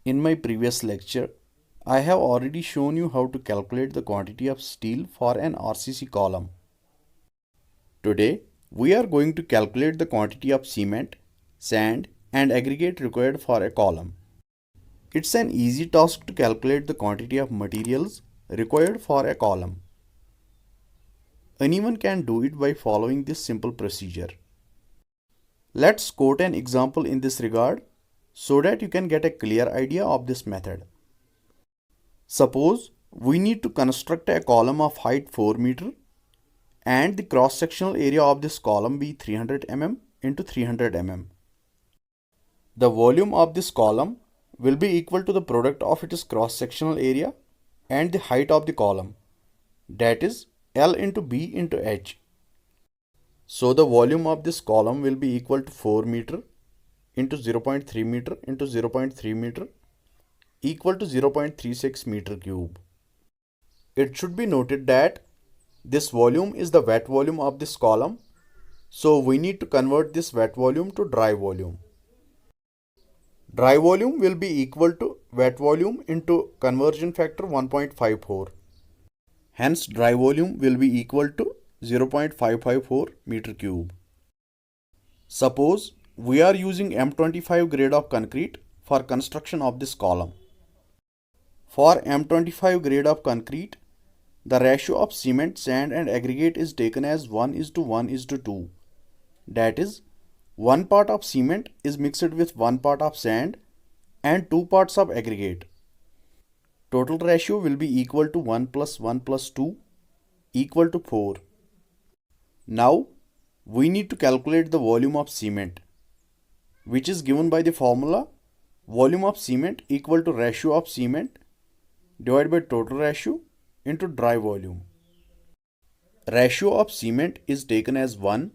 In my previous lecture, I have already shown you how to calculate the quantity of steel for an RCC column. Today, we are going to calculate the quantity of cement, sand, and aggregate required for a column. It's an easy task to calculate the quantity of materials required for a column. Anyone can do it by following this simple procedure. Let's quote an example in this regard so that you can get a clear idea of this method. Suppose we need to construct a column of height 4 meter and the cross-sectional area of this column be 300 mm into 300 mm. The volume of this column will be equal to the product of its cross-sectional area and the height of the column, that is L into B into H. So the volume of this column will be equal to 4 meter into 0.3 meter into 0.3 meter equal to 0.36 meter cube. It should be noted that this volume is the wet volume of this column, so we need to convert this wet volume to dry volume. Dry volume will be equal to wet volume into conversion factor 1.54. Hence dry volume will be equal to 0.554 meter cube. Suppose we are using M25 grade of concrete for construction of this column. For M25 grade of concrete, the ratio of cement, sand and aggregate is taken as 1:1:2. That is, 1 part of cement is mixed with 1 part of sand and 2 parts of aggregate. Total ratio will be equal to 1 plus 1 plus 2 equal to 4. Now, we need to calculate the volume of cement, which is given by the formula volume of cement equal to ratio of cement divided by total ratio into dry volume. Ratio of cement is taken as 1,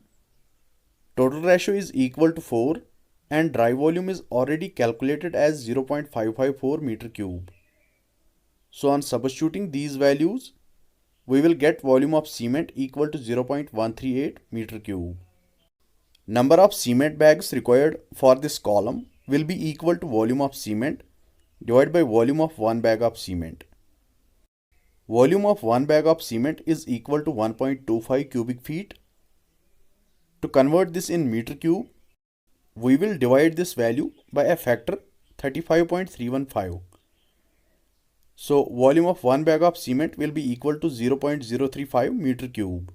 total ratio is equal to 4 and dry volume is already calculated as 0.554 meter cube. So on substituting these values, we will get volume of cement equal to 0.138 meter cube. Number of cement bags required for this column will be equal to volume of cement divided by volume of 1 bag of cement. Volume of 1 bag of cement is equal to 1.25 cubic feet. To convert this in meter cube, we will divide this value by a factor 35.315. So volume of 1 bag of cement will be equal to 0.035 meter cube.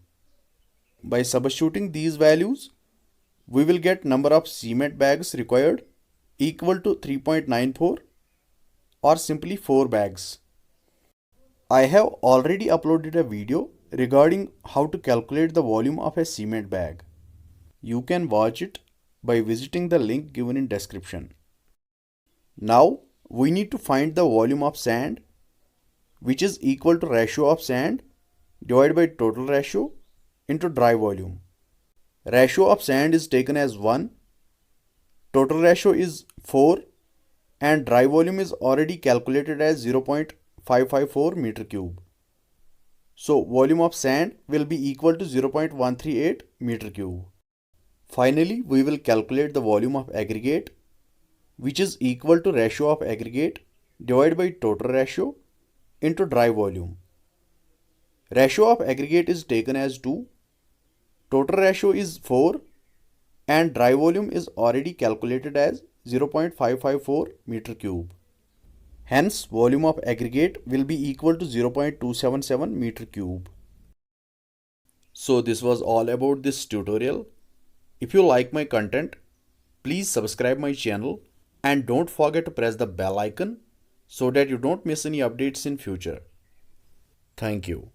By substituting these values, we will get number of cement bags required equal to 3.94 or simply 4 bags. I have already uploaded a video regarding how to calculate the volume of a cement bag. You can watch it by visiting the link given in description. Now we need to find the volume of sand, which is equal to ratio of sand divided by total ratio into dry volume. Ratio of sand is taken as 1, total ratio is 4 and dry volume is already calculated as 0.554 meter cube. So volume of sand will be equal to 0.138 meter cube. Finally, we will calculate the volume of aggregate, which is equal to ratio of aggregate divided by total ratio into dry volume. Ratio of aggregate is taken as 2, total ratio is 4 and dry volume is already calculated as 0.554 meter cube. Hence, volume of aggregate will be equal to 0.277 meter cube. So this was all about this tutorial. If you like my content, please subscribe my channel and don't forget to press the bell icon so that you don't miss any updates in future. Thank you.